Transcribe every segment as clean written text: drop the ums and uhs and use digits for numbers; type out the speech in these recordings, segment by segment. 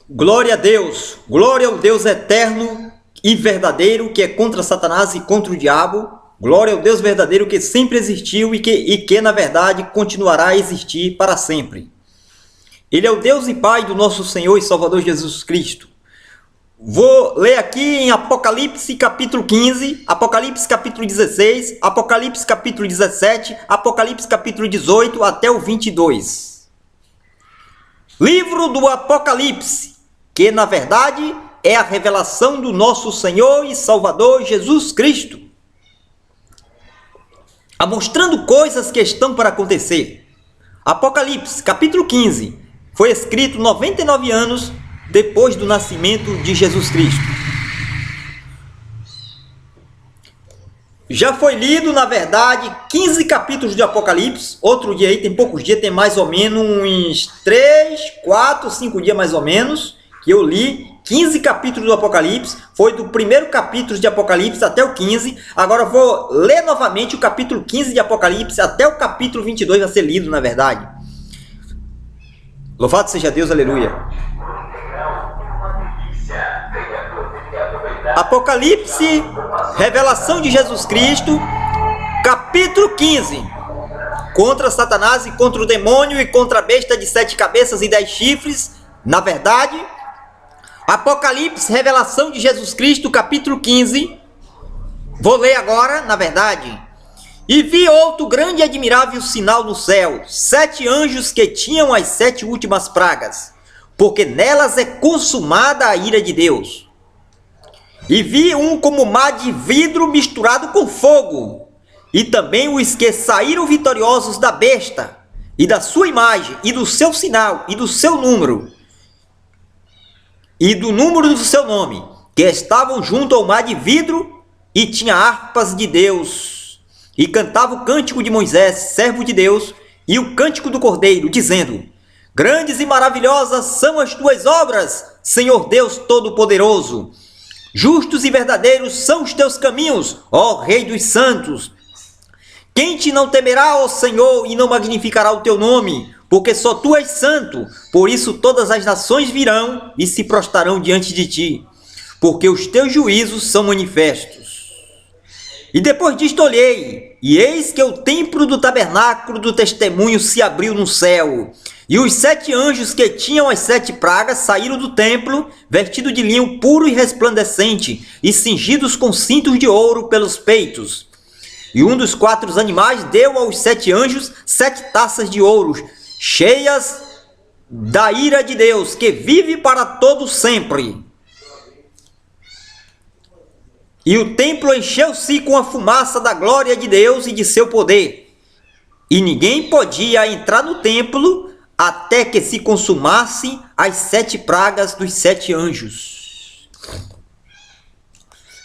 Glória a Deus, glória ao Deus eterno e verdadeiro, que é contra Satanás e contra o diabo. Glória ao Deus verdadeiro que sempre existiu e que na verdade continuará a existir para sempre. Ele é o Deus e Pai do nosso Senhor e Salvador Jesus Cristo. Vou ler aqui em Apocalipse capítulo 15, Apocalipse capítulo 16, Apocalipse capítulo 17, Apocalipse capítulo 18 até o 22. Livro do Apocalipse, que na verdade é a revelação do nosso Senhor e Salvador Jesus Cristo, mostrando coisas que estão para acontecer. Apocalipse capítulo 15 foi escrito 99 anos depois do nascimento de Jesus Cristo. Já foi lido, na verdade, 15 capítulos de Apocalipse. Outro dia aí, tem poucos dias, tem mais ou menos uns 3, 4, 5 dias mais ou menos, que eu li 15 capítulos do Apocalipse. Foi do primeiro capítulo de Apocalipse até o 15. Agora eu vou ler novamente o capítulo 15 de Apocalipse até o capítulo 22 vai ser lido, na verdade. Louvado seja Deus, aleluia. Apocalipse, revelação de Jesus Cristo, capítulo 15. Contra Satanás e contra o demônio e contra a besta de 7 cabeças e 10 chifres. Na verdade, Apocalipse, revelação de Jesus Cristo, capítulo 15. Vou ler agora, na verdade. E vi outro grande e admirável sinal no céu, 7 anjos que tinham as 7 últimas pragas, porque nelas é consumada a ira de Deus. E vi um como mar de vidro misturado com fogo, e também os que saíram vitoriosos da besta, e da sua imagem, e do seu sinal, e do seu número, e do número do seu nome, que estavam junto ao mar de vidro, e tinha harpas de Deus, e cantava o cântico de Moisés, servo de Deus, e o cântico do Cordeiro, dizendo: Grandes e maravilhosas são as tuas obras, Senhor Deus Todo-Poderoso. Justos e verdadeiros são os teus caminhos, ó Rei dos Santos. Quem te não temerá, ó Senhor, e não magnificará o teu nome? Porque só tu és santo, por isso todas as nações virão e se prostrarão diante de ti, porque os teus juízos são manifestos. E depois disto olhei, e eis que o templo do tabernáculo do testemunho se abriu no céu, e os 7 anjos que tinham as 7 pragas saíram do templo, vestidos de linho puro e resplandecente, e cingidos com cintos de ouro pelos peitos. E um dos 4 animais deu aos 7 anjos 7 taças de ouro, cheias da ira de Deus, que vive para todo sempre. E o templo encheu-se com a fumaça da glória de Deus e de seu poder. E ninguém podia entrar no templo até que se consumasse as 7 pragas dos 7 anjos.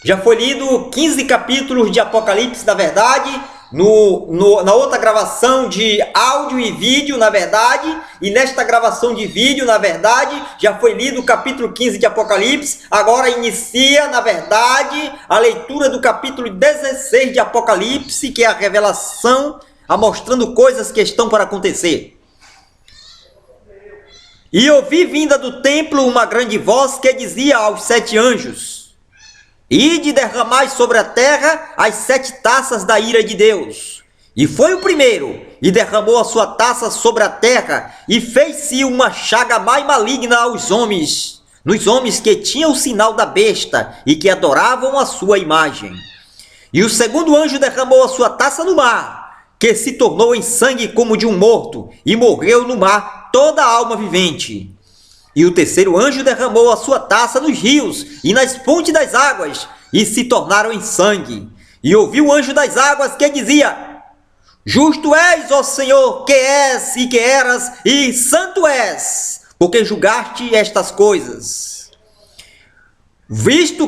Já foi lido 15 capítulos de Apocalipse, na verdade, na outra gravação de áudio e vídeo, na verdade, e nesta gravação de vídeo, na verdade, já foi lido o capítulo 15 de Apocalipse. Agora inicia, na verdade, a leitura do capítulo 16 de Apocalipse, que é a revelação, mostrando coisas que estão para acontecer. E ouvi vinda do templo uma grande voz que dizia aos 7 anjos: Ide derramai sobre a terra as 7 taças da ira de Deus. E foi o primeiro, e derramou a sua taça sobre a terra, e fez-se uma chaga mais maligna aos homens, nos homens que tinham o sinal da besta, e que adoravam a sua imagem. E o segundo anjo derramou a sua taça no mar, que se tornou em sangue como de um morto, e morreu no mar toda a alma vivente. E o terceiro anjo derramou a sua taça nos rios e nas fontes das águas, e se tornaram em sangue. E ouvi o anjo das águas que dizia: Justo és, ó Senhor, que és e que eras, e santo és, porque julgaste estas coisas. Visto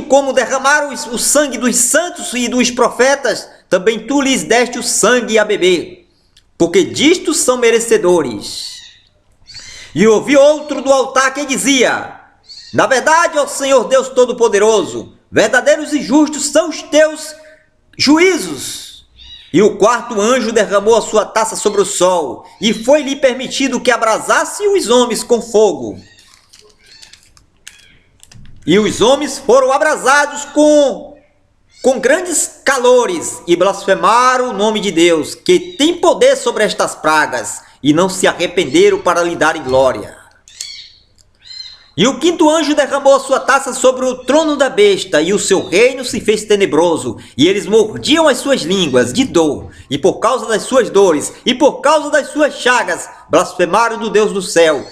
como derramaram o sangue dos santos e dos profetas, também tu lhes deste o sangue a beber, porque disto são merecedores. E ouvi outro do altar que dizia: Na verdade, ó Senhor Deus Todo-Poderoso, verdadeiros e justos são os teus juízos. E o quarto anjo derramou a sua taça sobre o sol, e foi-lhe permitido que abrasasse os homens com fogo. E os homens foram abrasados com grandes calores e blasfemaram o nome de Deus, que tem poder sobre estas pragas, e não se arrependeram para lhe darem glória. E o quinto anjo derramou a sua taça sobre o trono da besta, e o seu reino se fez tenebroso, e eles mordiam as suas línguas de dor, e por causa das suas dores, e por causa das suas chagas, blasfemaram do Deus do céu,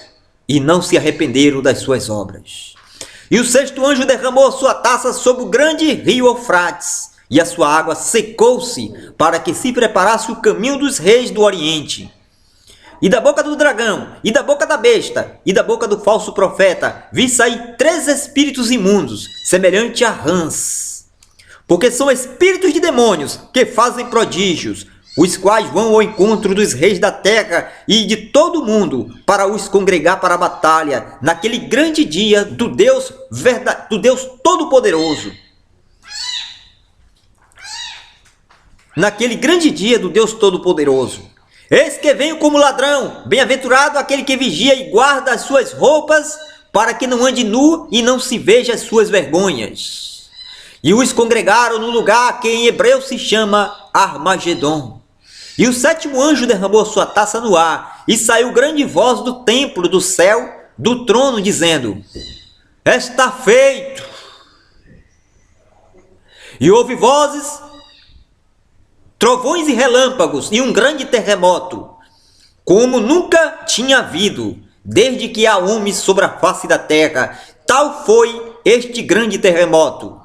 e não se arrependeram das suas obras. E o sexto anjo derramou a sua taça sobre o grande rio Eufrates, e a sua água secou-se, para que se preparasse o caminho dos reis do Oriente. E da boca do dragão, e da boca da besta, e da boca do falso profeta, vi sair 3 espíritos imundos, semelhante a rãs. Porque são espíritos de demônios, que fazem prodígios, os quais vão ao encontro dos reis da terra e de todo o mundo, para os congregar para a batalha, naquele grande dia do Deus Todo-Poderoso. Naquele grande dia do Deus Todo-Poderoso. Eis que venho como ladrão, bem-aventurado aquele que vigia e guarda as suas roupas, para que não ande nu e não se veja as suas vergonhas. E os congregaram no lugar que em hebreu se chama Armagedon. E o sétimo anjo derramou sua taça no ar, e saiu grande voz do templo do céu, do trono, dizendo: Está feito! E houve vozes, trovões e relâmpagos, e um grande terremoto, como nunca tinha havido, desde que há homens sobre a face da terra. Tal foi este grande terremoto.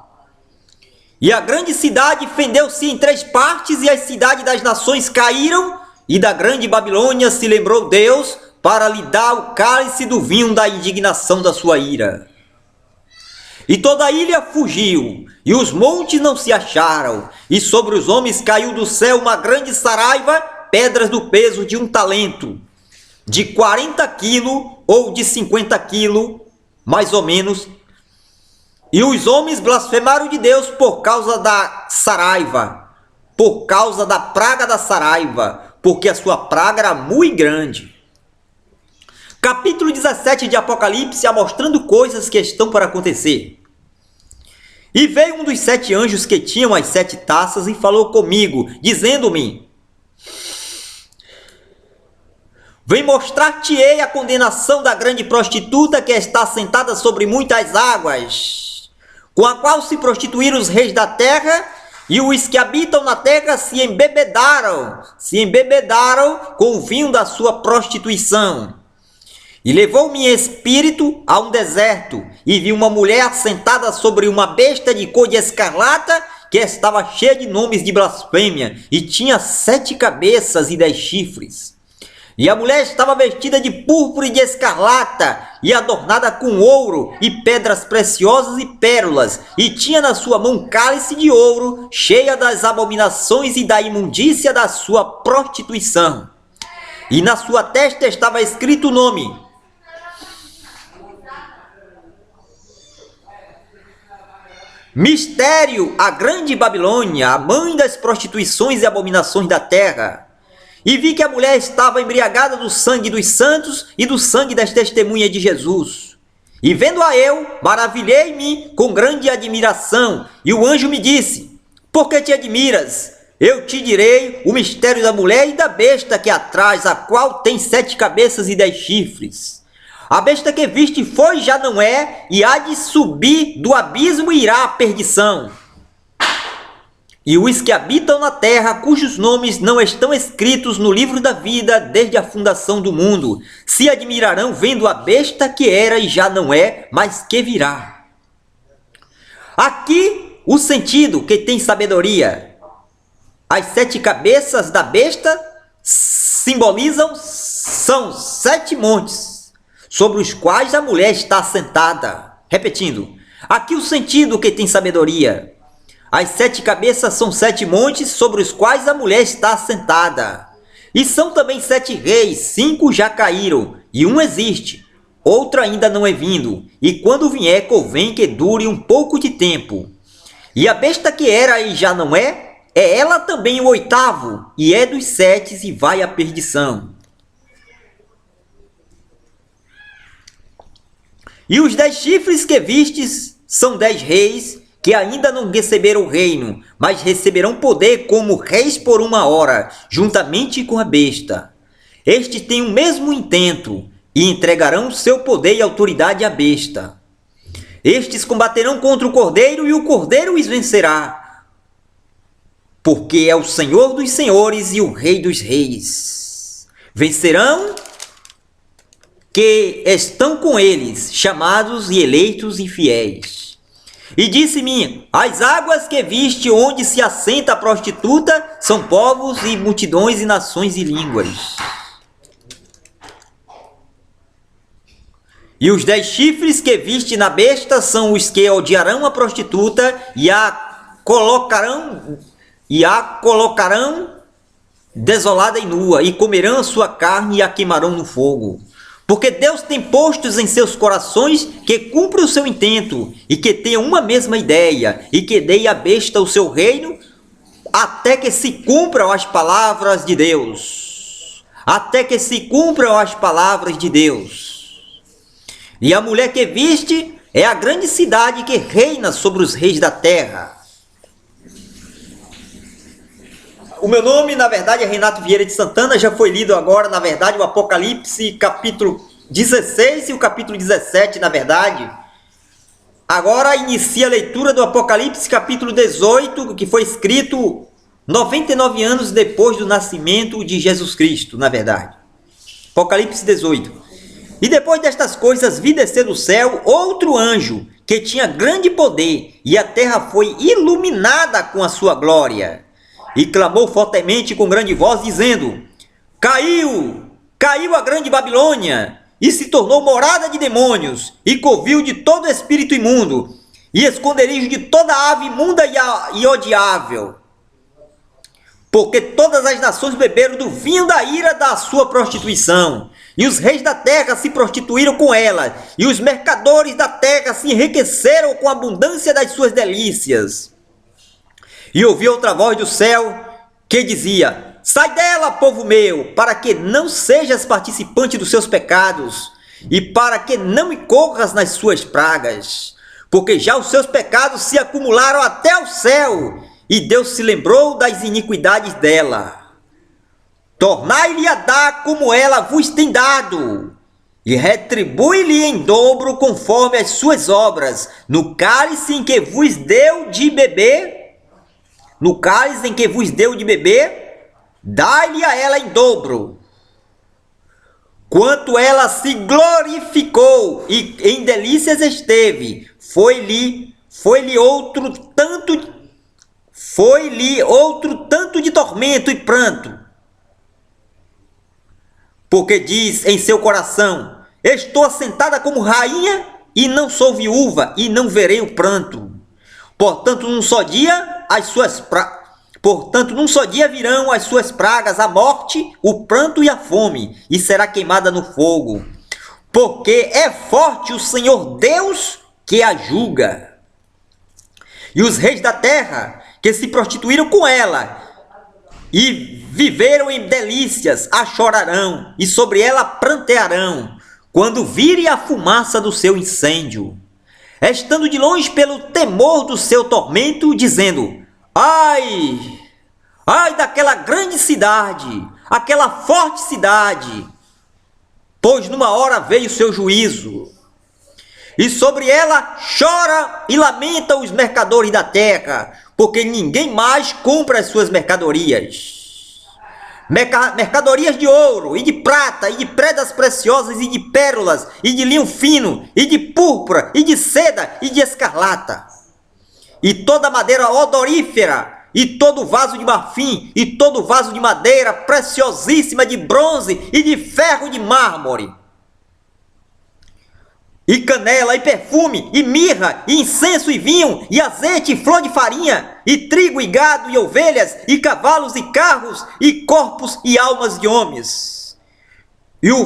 E a grande cidade fendeu-se em 3 partes, e as cidades das nações caíram, e da grande Babilônia se lembrou Deus, para lhe dar o cálice do vinho da indignação da sua ira. E toda a ilha fugiu, e os montes não se acharam, e sobre os homens caiu do céu uma grande saraiva, pedras do peso de 1 talento, de 40 quilos ou de 50 quilos, mais ou menos. E os homens blasfemaram de Deus por causa da saraiva, por causa da praga da saraiva, porque a sua praga era muito grande. Capítulo 17 de Apocalipse, mostrando coisas que estão para acontecer. E veio um dos 7 anjos que tinham as 7 taças e falou comigo, dizendo-me: Vem mostrar-te-ei a condenação da grande prostituta que está sentada sobre muitas águas, com a qual se prostituíram os reis da terra, e os que habitam na terra se embebedaram com o vinho da sua prostituição. E levou-me em espírito a um deserto, e vi uma mulher assentada sobre uma besta de cor de escarlata, que estava cheia de nomes de blasfêmia, e tinha 7 cabeças e 10 chifres. E a mulher estava vestida de púrpura e de escarlata, e adornada com ouro, e pedras preciosas e pérolas, e tinha na sua mão cálice de ouro, cheia das abominações e da imundícia da sua prostituição. E na sua testa estava escrito o nome: Mistério, a grande Babilônia, a mãe das prostituições e abominações da terra. E vi que a mulher estava embriagada do sangue dos santos e do sangue das testemunhas de Jesus. E vendo-a eu, maravilhei-me com grande admiração. E o anjo me disse: Por que te admiras? Eu te direi o mistério da mulher e da besta que atrás, a qual tem 7 cabeças e 10 chifres. A besta que viste foi, já não é, e há de subir do abismo e irá à perdição. E os que habitam na terra, cujos nomes não estão escritos no livro da vida desde a fundação do mundo, se admirarão vendo a besta que era e já não é, mas que virá. Aqui o sentido que tem sabedoria. As 7 cabeças da besta são 7 montes, sobre os quais a mulher está assentada. Repetindo, aqui o sentido que tem sabedoria. As 7 cabeças são 7 montes, sobre os quais a mulher está assentada. E são também 7 reis, 5 já caíram, e um existe, outro ainda não é vindo, e quando vier convém que dure um pouco de tempo. E a besta que era e já não é ela também o 8º, e é dos 7 e vai à perdição. E os 10 chifres que vistes são 10 reis que ainda não receberam o reino, mas receberão poder como reis por 1 hora, juntamente com a besta. Estes têm o mesmo intento e entregarão seu poder e autoridade à besta. Estes combaterão contra o Cordeiro e o Cordeiro os vencerá, porque é o Senhor dos senhores e o Rei dos reis. Vencerão que estão com eles, chamados e eleitos e fiéis. E disse-me: as águas que viste onde se assenta a prostituta são povos e multidões e nações e línguas. E os 10 chifres que viste na besta são os que odiarão a prostituta e a colocarão desolada e nua, e comerão a sua carne e a queimarão no fogo. Porque Deus tem postos em seus corações que cumpram o seu intento, e que tenham uma mesma ideia, e que deem à besta o seu reino, até que se cumpram as palavras de Deus. Até que se cumpram as palavras de Deus. E a mulher que viste é a grande cidade que reina sobre os reis da terra. O meu nome, na verdade, é Renato Vieira de Santana. Já foi lido agora, na verdade, o Apocalipse, capítulo 16 e o capítulo 17, na verdade. Agora inicia a leitura do Apocalipse, capítulo 18, que foi escrito 99 anos depois do nascimento de Jesus Cristo, na verdade. Apocalipse 18. E depois destas coisas vi descer do céu outro anjo, que tinha grande poder, e a terra foi iluminada com a sua glória. E clamou fortemente com grande voz, dizendo: Caiu a grande Babilônia, e se tornou morada de demônios, e covil de todo espírito imundo, e esconderijo de toda ave imunda e odiável. Porque todas as nações beberam do vinho da ira da sua prostituição, e os reis da terra se prostituíram com ela, e os mercadores da terra se enriqueceram com a abundância das suas delícias. E ouvi outra voz do céu que dizia: Sai dela, povo meu, para que não sejas participante dos seus pecados, e para que não incorras nas suas pragas, porque já os seus pecados se acumularam até o céu, e Deus se lembrou das iniquidades dela. Tornai-lhe a dar como ela vos tem dado, e retribui-lhe em dobro conforme as suas obras, no cálice em que vos deu de beber. No cálice em que vos deu de beber, dai-lhe a ela em dobro. Quanto ela se glorificou e em delícias esteve, foi-lhe outro tanto de tormento e pranto. Porque diz em seu coração: Estou assentada como rainha e não sou viúva, e não verei o pranto. Portanto, num só dia virão as suas pragas, a morte, o pranto e a fome, e será queimada no fogo. Porque é forte o Senhor Deus que a julga. E os reis da terra, que se prostituíram com ela, e viveram em delícias, a chorarão, e sobre ela prantearão, quando virem a fumaça do seu incêndio, estando de longe pelo temor do seu tormento, dizendo: Ai, ai daquela grande cidade, aquela forte cidade, pois numa hora veio o seu juízo. E sobre ela chora e lamenta os mercadores da terra, porque ninguém mais compra as suas mercadorias. Mercadorias de ouro, e de prata, e de pedras preciosas, e de pérolas, e de linho fino, e de púrpura, e de seda, e de escarlata. E toda madeira odorífera, e todo vaso de marfim, e todo vaso de madeira preciosíssima, de bronze, e de ferro de mármore. E canela, e perfume, e mirra, e incenso, e vinho, e azeite, e flor de farinha, e trigo, e gado, e ovelhas, e cavalos, e carros, e corpos, e almas de homens. E o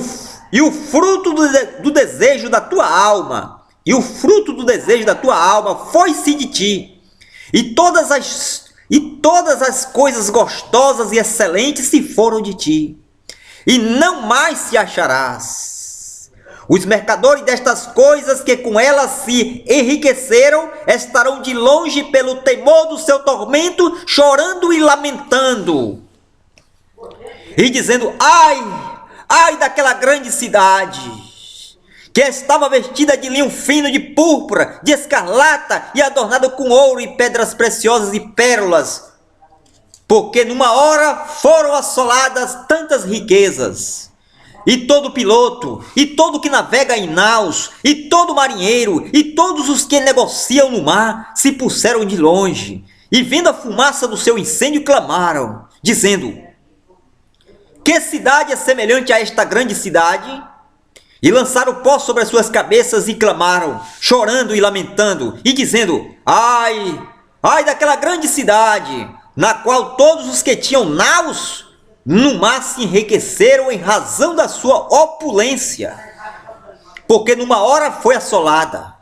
fruto do desejo da tua alma, foi-se de ti, e todas as coisas gostosas e excelentes se foram de ti, e não mais se acharás. Os mercadores destas coisas que com elas se enriqueceram estarão de longe pelo temor do seu tormento, chorando e lamentando, e dizendo: ai, ai daquela grande cidade, que estava vestida de linho fino, de púrpura, de escarlata e adornada com ouro e pedras preciosas e pérolas, porque numa hora foram assoladas tantas riquezas. E todo piloto, e todo que navega em naus, e todo marinheiro, e todos os que negociam no mar, se puseram de longe, e vendo a fumaça do seu incêndio, clamaram, dizendo: que cidade é semelhante a esta grande cidade? E lançaram pó sobre as suas cabeças, e clamaram, chorando e lamentando, e dizendo: ai, ai daquela grande cidade, na qual todos os que tinham naus no mar se enriqueceram em razão da sua opulência, porque numa hora foi assolada.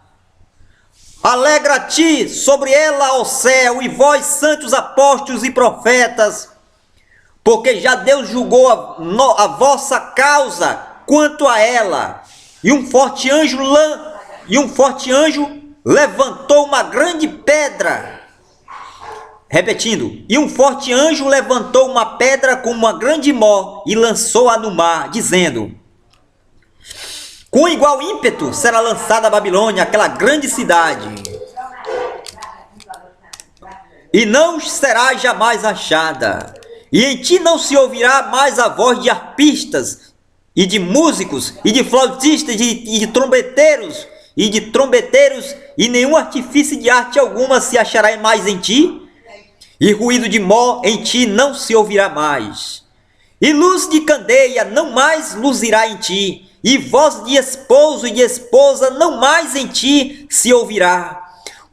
Alegra-te sobre ela, ó céu, e vós, santos apóstolos e profetas, porque já Deus julgou a vossa causa quanto a ela. E um forte anjo levantou uma grande pedra. Repetindo, e um forte anjo levantou uma pedra com uma grande mó e lançou-a no mar, dizendo: com igual ímpeto será lançada a Babilônia, aquela grande cidade, e não será jamais achada. E em ti não se ouvirá mais a voz de arpistas, e de músicos, e de flautistas, e de trombeteiros, e nenhum artifício de arte alguma se achará mais em ti. E ruído de mó em ti não se ouvirá mais, e luz de candeia não mais luzirá em ti, e voz de esposo e de esposa não mais em ti se ouvirá,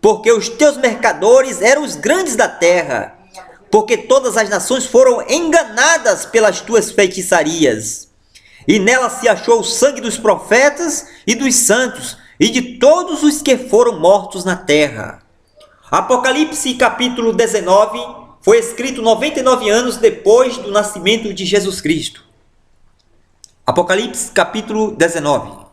porque os teus mercadores eram os grandes da terra, porque todas as nações foram enganadas pelas tuas feitiçarias, e nela se achou o sangue dos profetas e dos santos, e de todos os que foram mortos na terra. Apocalipse capítulo 19 foi escrito 99 anos depois do nascimento de Jesus Cristo. Apocalipse capítulo 19.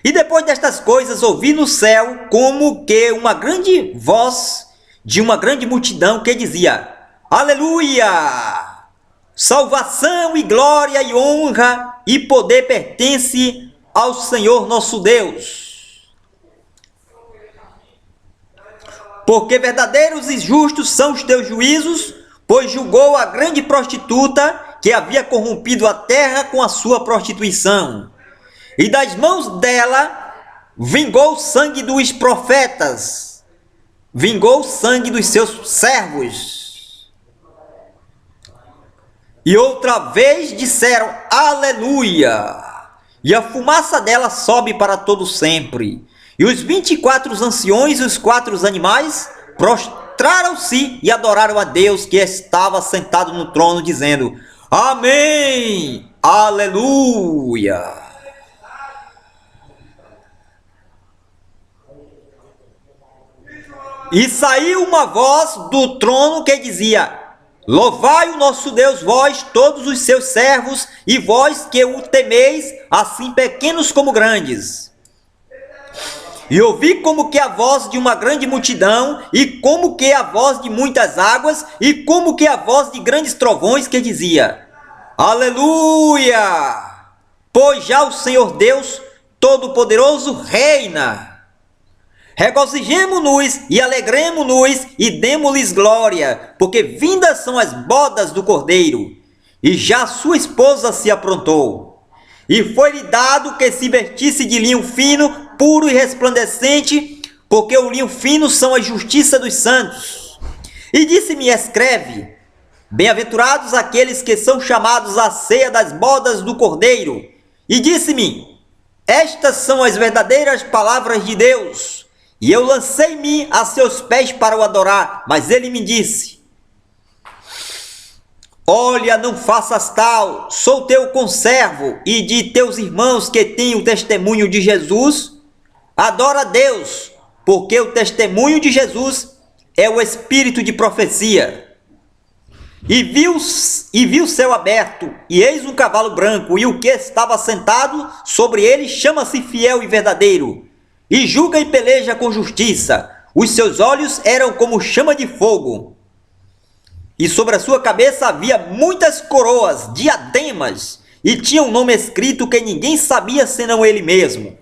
E depois destas coisas ouvi no céu como que uma grande voz de uma grande multidão que dizia: aleluia! Salvação e glória e honra e poder pertence ao Senhor nosso Deus. Porque verdadeiros e justos são os teus juízos, pois julgou a grande prostituta que havia corrompido a terra com a sua prostituição. E das mãos dela vingou o sangue dos profetas, vingou o sangue dos seus servos. E outra vez disseram aleluia, e a fumaça dela sobe para todo sempre. E os 24 anciões e os 4 animais prostraram-se e adoraram a Deus que estava sentado no trono, dizendo: amém, aleluia. E saiu uma voz do trono que dizia: louvai o nosso Deus, vós todos os seus servos, e vós que o temeis, assim pequenos como grandes. E ouvi como que a voz de uma grande multidão, e como que a voz de muitas águas, e como que a voz de grandes trovões que dizia: aleluia! Pois já o Senhor Deus Todo-Poderoso reina. Regozijemo-nos e alegremo-nos e demo-lhes glória, porque vindas são as bodas do Cordeiro, e já sua esposa se aprontou. E foi-lhe dado que se vestisse de linho fino, puro e resplandecente, porque o linho fino são a justiça dos santos. E disse-me: escreve, bem-aventurados aqueles que são chamados à ceia das bodas do Cordeiro. E disse-me: estas são as verdadeiras palavras de Deus. E eu lancei-me a seus pés para o adorar, mas ele me disse: olha, não faças tal, sou teu conservo e de teus irmãos que têm o testemunho de Jesus. Adora a Deus, porque o testemunho de Jesus é o espírito de profecia. E viu o céu aberto, e eis um cavalo branco, e o que estava sentado sobre ele chama-se Fiel e Verdadeiro, e julga e peleja com justiça. Os seus olhos eram como chama de fogo, e sobre a sua cabeça havia muitas coroas, diademas, e tinha um nome escrito que ninguém sabia senão ele mesmo.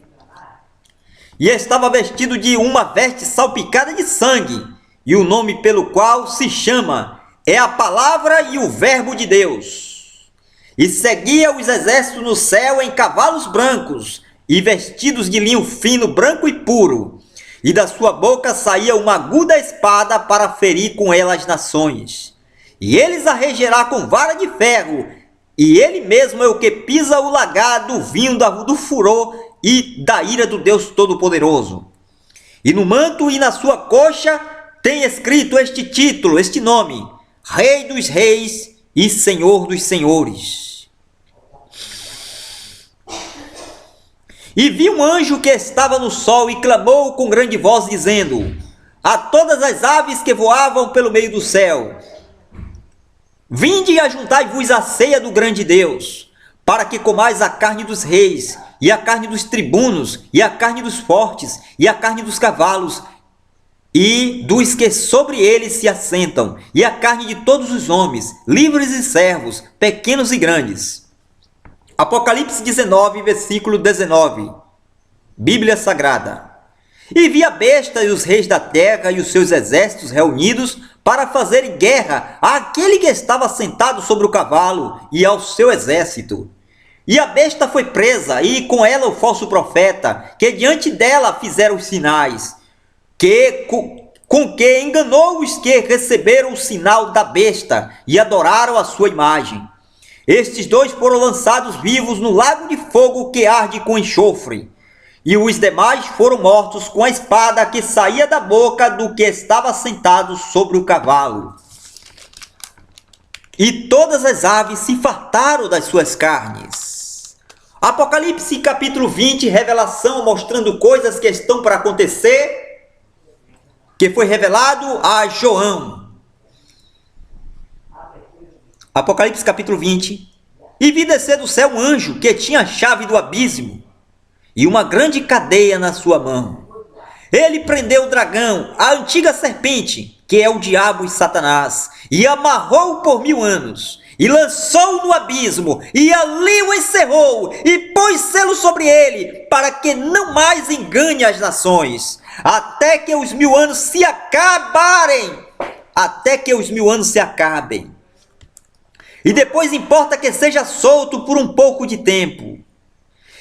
E estava vestido de uma veste salpicada de sangue, e o nome pelo qual se chama é a Palavra e o Verbo de Deus. E seguia os exércitos no céu em cavalos brancos, e vestidos de linho fino, branco e puro. E da sua boca saía uma aguda espada para ferir com ela as nações. E eles a regerá com vara de ferro, e ele mesmo é o que pisa o lagar do vinho do furor e da ira do Deus Todo-Poderoso. E no manto e na sua coxa tem escrito este título, este nome: Rei dos Reis e Senhor dos Senhores. E vi um anjo que estava no sol e clamou com grande voz, dizendo a todas as aves que voavam pelo meio do céu: Vinde e ajuntai-vos à ceia do grande Deus, para que comais a carne dos reis, e a carne dos tribunos, e a carne dos fortes, e a carne dos cavalos, e dos que sobre eles se assentam, e a carne de todos os homens, livres e servos, pequenos e grandes. Apocalipse 19, versículo 19. Bíblia Sagrada. E vi a besta e os reis da terra e os seus exércitos reunidos para fazerem guerra àquele que estava sentado sobre o cavalo e ao seu exército. E a besta foi presa, e com ela o falso profeta, que diante dela fizeram os sinais, com que enganou os que receberam o sinal da besta e adoraram a sua imagem. Estes dois foram lançados vivos no lago de fogo que arde com enxofre, e os demais foram mortos com a espada que saía da boca do que estava sentado sobre o cavalo. E todas as aves se fartaram das suas carnes. Apocalipse capítulo 20, revelação mostrando coisas que estão para acontecer, que foi revelado a João. Apocalipse capítulo 20. E vi descer do céu um anjo que tinha a chave do abismo e uma grande cadeia na sua mão. Ele prendeu o dragão, a antiga serpente, que é o diabo e Satanás, e amarrou-o por 1000 anos, e lançou-o no abismo, e ali o encerrou, e pôs selo sobre ele, para que não mais engane as nações, até que os 1000 anos se acabarem. Até que os 1000 anos se acabem. E depois importa que seja solto por um pouco de tempo.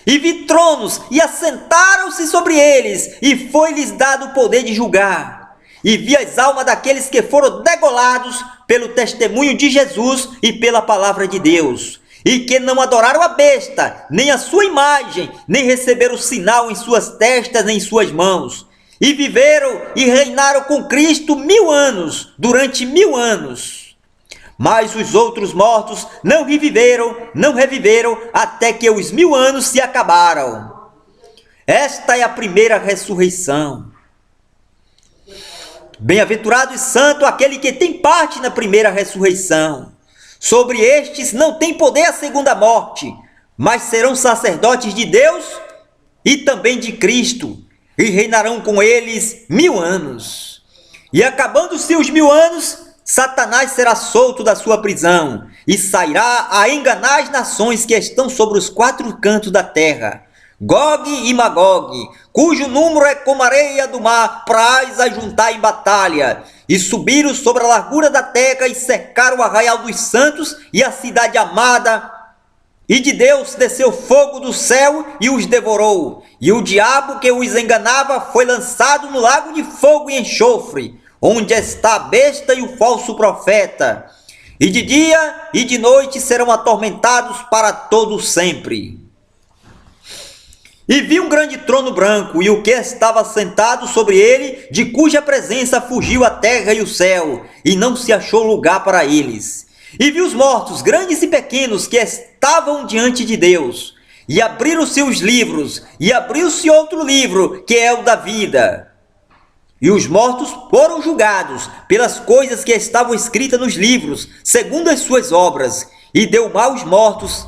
E vi tronos, e assentaram-se sobre eles, e foi-lhes dado o poder de julgar. E vi as almas daqueles que foram degolados pelo testemunho de Jesus e pela palavra de Deus, e que não adoraram a besta, nem a sua imagem, nem receberam o sinal em suas testas, nem em suas mãos. E viveram e reinaram com Cristo 1000 anos, durante 1000 anos. Mas os outros mortos não reviveram, até que os 1000 anos se acabaram. Esta é a primeira ressurreição. Bem-aventurado e santo aquele que tem parte na primeira ressurreição. Sobre estes não tem poder a segunda morte, mas serão sacerdotes de Deus e também de Cristo, e reinarão com eles 1000 anos. E acabando-se os 1000 anos, Satanás será solto da sua prisão e sairá a enganar as nações que estão sobre os 4 cantos da terra, Gog e Magog, cujo número é como areia do mar, para as ajuntar em batalha. E subiram sobre a largura da terra e cercaram o arraial dos santos e a cidade amada. E de Deus desceu fogo do céu e os devorou. E o diabo que os enganava foi lançado no lago de fogo e enxofre, onde está a besta e o falso profeta. E de dia e de noite serão atormentados para todo sempre. E vi um grande trono branco, e o que estava sentado sobre ele, de cuja presença fugiu a terra e o céu, e não se achou lugar para eles. E vi os mortos, grandes e pequenos, que estavam diante de Deus. E abriram-se os livros, e abriu-se outro livro, que é o da vida. E os mortos foram julgados pelas coisas que estavam escritas nos livros, segundo as suas obras, e deu mal aos mortos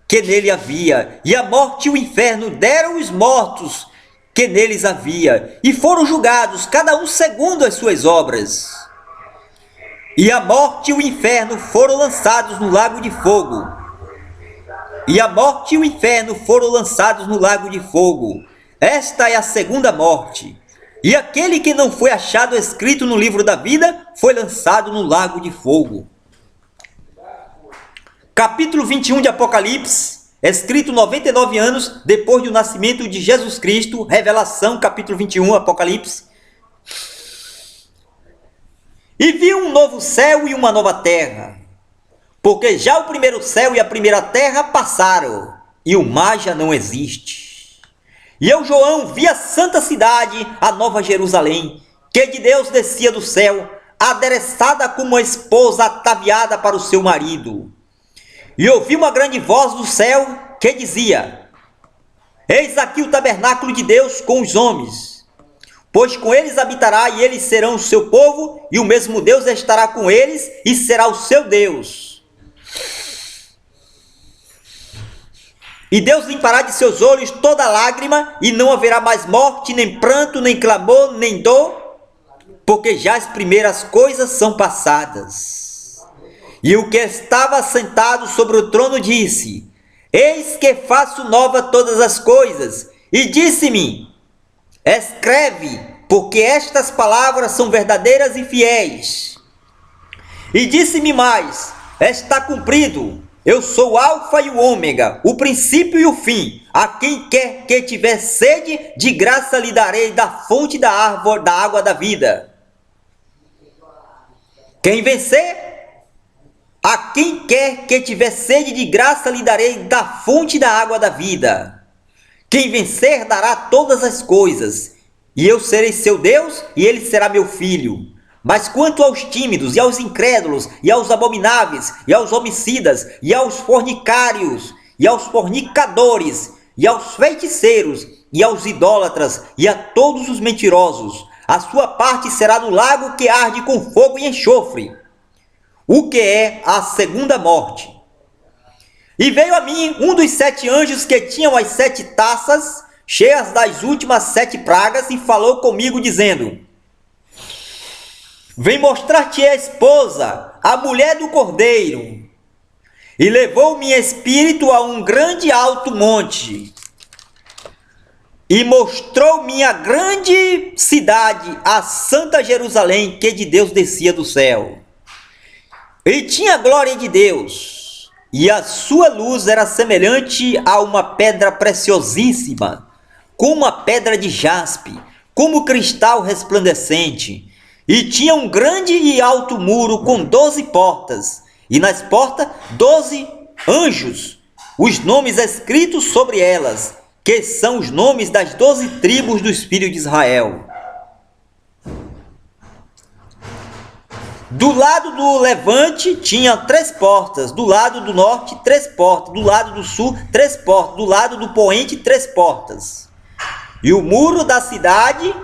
que nele havia, e a morte e o inferno deram os mortos que neles havia, e foram julgados, cada um segundo as suas obras. E a morte e o inferno foram lançados no lago de fogo. E a morte e o inferno foram lançados no lago de fogo. Esta é a segunda morte. E aquele que não foi achado escrito no livro da vida foi lançado no lago de fogo. Capítulo 21 de Apocalipse, escrito 99 anos depois do nascimento de Jesus Cristo. Revelação, capítulo 21, Apocalipse. E vi um novo céu e uma nova terra, porque já o primeiro céu e a primeira terra passaram, e o mar já não existe. E eu, João, vi a santa cidade, a nova Jerusalém, que de Deus descia do céu, adereçada como uma esposa ataviada para o seu marido. E ouvi uma grande voz do céu que dizia: Eis aqui o tabernáculo de Deus com os homens, pois com eles habitará, e eles serão o seu povo, e o mesmo Deus estará com eles, e será o seu Deus. E Deus limpará de seus olhos toda lágrima, e não haverá mais morte, nem pranto, nem clamor, nem dor, porque já as primeiras coisas são passadas. E o que estava sentado sobre o trono disse: Eis que faço nova todas as coisas. E disse-me: Escreve, porque estas palavras são verdadeiras e fiéis. E disse-me mais: Está cumprido. Eu sou o Alfa e o Ômega, o princípio e o fim. A quem quer que tiver sede, de graça lhe darei da fonte da árvore da água da vida. Quem vencer, a quem quer que tiver sede, de graça lhe darei da fonte da água da vida. Quem vencer dará todas as coisas, e eu serei seu Deus, e ele será meu filho. Mas quanto aos tímidos, e aos incrédulos, e aos abomináveis, e aos homicidas, e aos fornicários, e aos fornicadores, e aos feiticeiros, e aos idólatras, e a todos os mentirosos, a sua parte será no lago que arde com fogo e enxofre, o que é a segunda morte. E veio a mim um dos 7 anjos que tinham as 7 taças, cheias das últimas 7 pragas, e falou comigo, dizendo: Vem mostrar-te a esposa, a mulher do Cordeiro. E levou meu espírito a um grande alto monte, e mostrou-me a grande cidade, a santa Jerusalém, que de Deus descia do céu. E tinha glória de Deus, e a sua luz era semelhante a uma pedra preciosíssima, como uma pedra de jaspe, como cristal resplandecente. E tinha um grande e alto muro com 12 portas, e nas portas 12 anjos, os nomes escritos sobre elas, que são os nomes das 12 tribos dos filhos de Israel. Do lado do levante tinha 3 portas, do lado do norte 3 portas, do lado do sul 3 portas, do lado do poente 3 portas. E o muro da cidade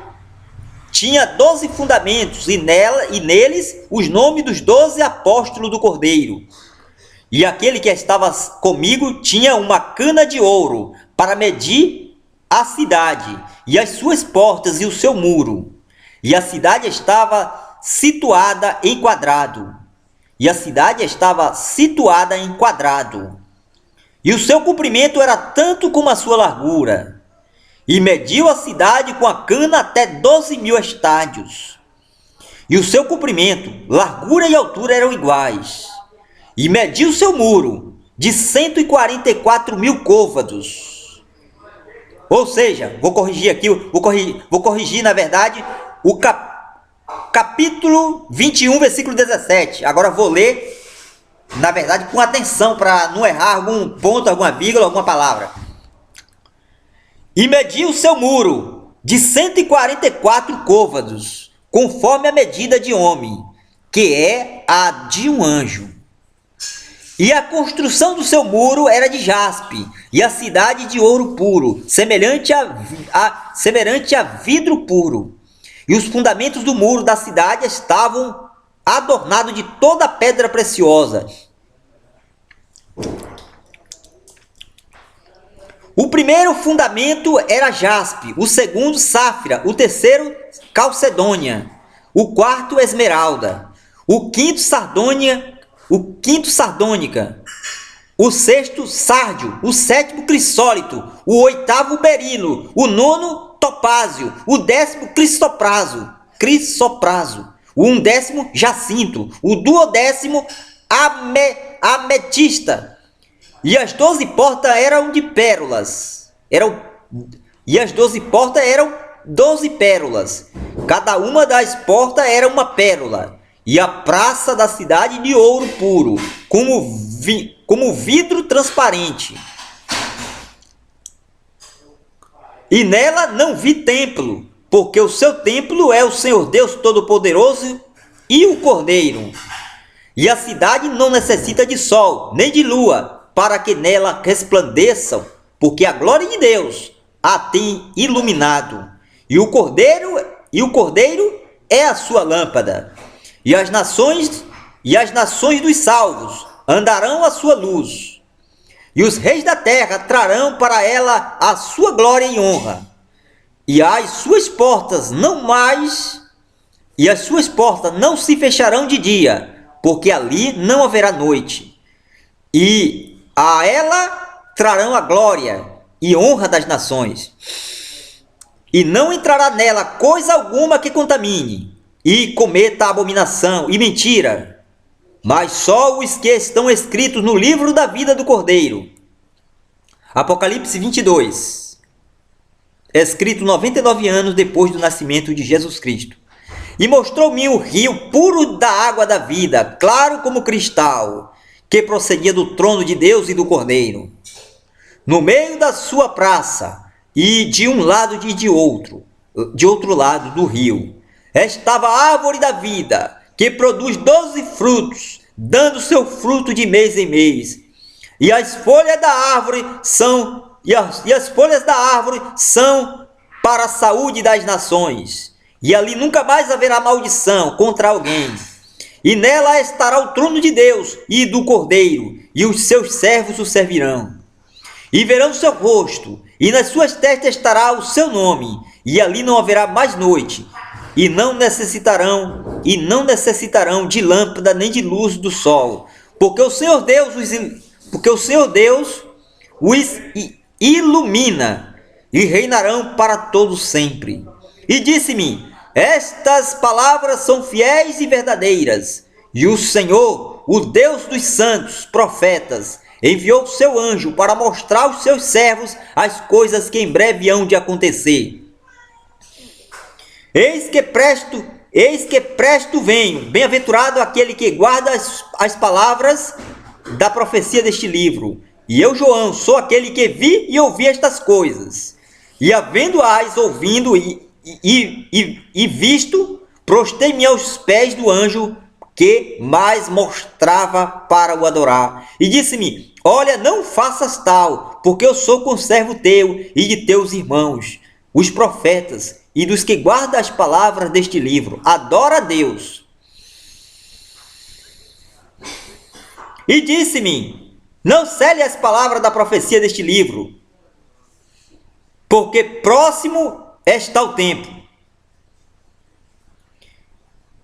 tinha 12 fundamentos, e neles os nomes dos 12 apóstolos do Cordeiro. E aquele que estava comigo tinha uma cana de ouro para medir a cidade, e as suas portas e o seu muro. E a cidade estava situada em quadrado. E o seu comprimento era tanto como a sua largura. E mediu a cidade com a cana até 12.000 estádios. E o seu comprimento, largura e altura eram iguais. E mediu o seu muro de 144.000 côvados. Ou seja, vou corrigir na verdade o capítulo 21, versículo 17. Agora vou ler, na verdade, com atenção para não errar algum ponto, alguma vírgula, alguma palavra. E mediu o seu muro de 144 côvados, conforme a medida de homem, que é a de um anjo. E a construção do seu muro era de jaspe, e a cidade de ouro puro, semelhante a vidro puro. e os fundamentos do muro da cidade estavam adornados de toda pedra preciosa. O primeiro fundamento era jaspe, o segundo sáfira, o terceiro calcedônia, o quarto esmeralda, o quinto sardônica, o sexto sárdio, o sétimo crisólito, o oitavo berilo, o nono topázio, o décimo crisopraso, o undécimo jacinto, o duodécimo ametista. E as 12 portas eram de pérolas. As 12 portas eram 12 pérolas. Cada uma das portas era uma pérola. E a praça da cidade de ouro puro, como vidro transparente. E nela não vi templo, porque o seu templo é o Senhor Deus Todo-Poderoso e o Cordeiro. E a cidade não necessita de sol, nem de lua, para que nela resplandeçam, porque a glória de Deus a tem iluminado. E o Cordeiro é a sua lâmpada. E as nações dos salvos andarão à sua luz. E os reis da terra trarão para ela a sua glória e honra. E as suas portas não se fecharão de dia, porque ali não haverá noite. E a ela trarão a glória e honra das nações. E não entrará nela coisa alguma que contamine, e cometa abominação e mentira, mas só os que estão escritos no livro da vida do Cordeiro. Apocalipse 22. Escrito 99 anos depois do nascimento de Jesus Cristo. E mostrou-me o rio puro da água da vida, claro como cristal, que procedia do trono de Deus e do Cordeiro. No meio da sua praça, e de um lado e de outro lado do rio, estava a árvore da vida, que produz 12 frutos, dando seu fruto de mês em mês. E as folhas da árvore são para a saúde das nações. E ali nunca mais haverá maldição contra alguém. E nela estará o trono de Deus e do Cordeiro, e os seus servos o servirão. E verão seu rosto, e nas suas testas estará o seu nome, e ali não haverá mais noite, e não necessitarão de lâmpada nem de luz do sol, porque o Senhor Deus os ilumina, e reinarão para todos sempre. E disse-me: estas palavras são fiéis e verdadeiras. E o Senhor, o Deus dos santos profetas, enviou seu anjo para mostrar aos seus servos as coisas que em breve hão de acontecer. Eis que presto venho. Bem-aventurado aquele que guarda as palavras da profecia deste livro. E eu, João, sou aquele que vi e ouvi estas coisas. E havendo-as ouvido e visto, prostei-me aos pés do anjo que mais mostrava para o adorar. E disse-me: olha, não faças tal, porque eu sou conservo teu e de teus irmãos, os profetas, e dos que guardam as palavras deste livro. Adora a Deus. E disse-me: não cele as palavras da profecia deste livro, porque próximo está o tempo.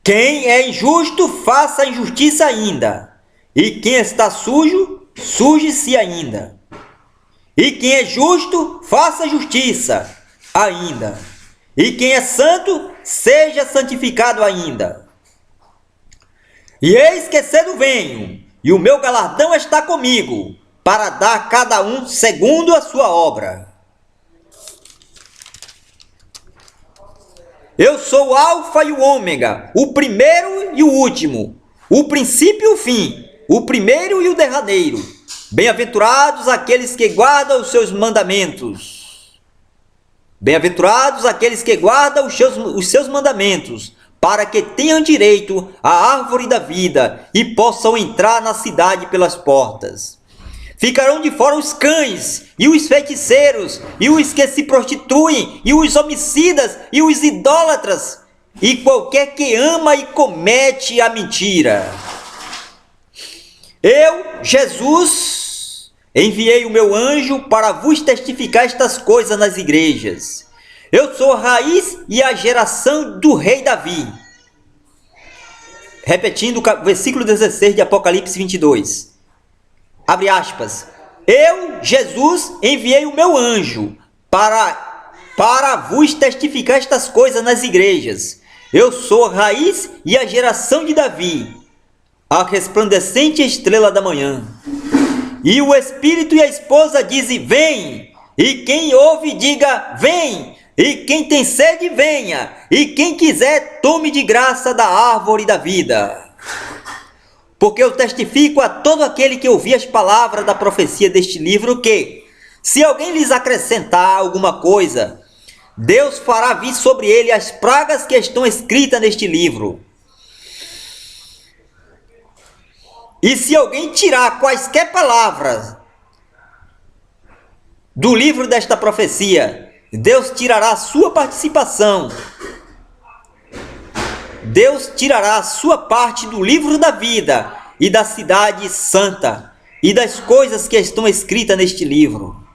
Quem é injusto, faça a injustiça ainda. E quem está sujo, suje-se ainda. E quem é justo, faça justiça ainda. E quem é santo, seja santificado ainda. E eis que cedo venho, e o meu galardão está comigo, para dar a cada um segundo a sua obra. Eu sou o Alfa e o Ômega, o primeiro e o último, o princípio e o fim, o primeiro e o derradeiro. Bem-aventurados aqueles que guardam os seus mandamentos. Bem-aventurados aqueles que guardam os seus mandamentos, para que tenham direito à árvore da vida e possam entrar na cidade pelas portas. Ficarão de fora os cães, e os feiticeiros, e os que se prostituem, e os homicidas, e os idólatras, e qualquer que ama e comete a mentira. Eu, Jesus, enviei o meu anjo para vos testificar estas coisas nas igrejas. Eu sou a raiz e a geração do rei Davi. Repetindo o versículo 16 de Apocalipse 22. Abre aspas. Eu, Jesus, enviei o meu anjo para vos testificar estas coisas nas igrejas. Eu sou a raiz e a geração de Davi, a resplandecente estrela da manhã. E o Espírito e a esposa dizem, vem. E quem ouve, diga, vem. E quem tem sede, venha. E quem quiser, tome de graça da árvore da vida. Porque eu testifico a todo aquele que ouvir as palavras da profecia deste livro que, se alguém lhes acrescentar alguma coisa, Deus fará vir sobre ele as pragas que estão escritas neste livro. E se alguém tirar quaisquer palavras do livro desta profecia, Deus tirará a sua participação. Deus tirará a sua parte do livro da vida e da cidade santa e das coisas que estão escritas neste livro.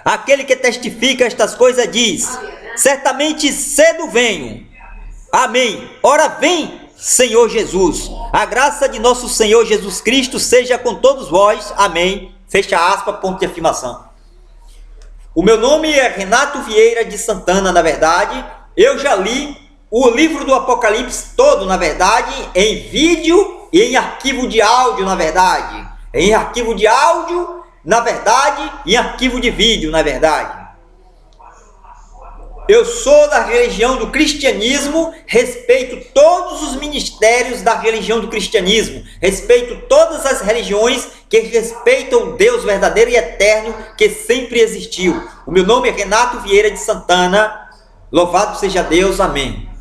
Aquele que testifica estas coisas diz, certamente cedo venho. Amém. Ora vem, Senhor Jesus. A graça de nosso Senhor Jesus Cristo seja com todos vós. Amém. Fecha aspas, ponto de afirmação. O meu nome é Renato Vieira de Santana, na verdade. Eu já li o livro do Apocalipse todo, na verdade, em vídeo e em arquivo de áudio, na verdade. Em arquivo de áudio, na verdade, e em arquivo de vídeo, na verdade. Eu sou da religião do cristianismo, respeito todos os ministérios da religião do cristianismo, respeito todas as religiões que respeitam o Deus verdadeiro e eterno que sempre existiu. O meu nome é Renato Vieira de Santana, louvado seja Deus, amém.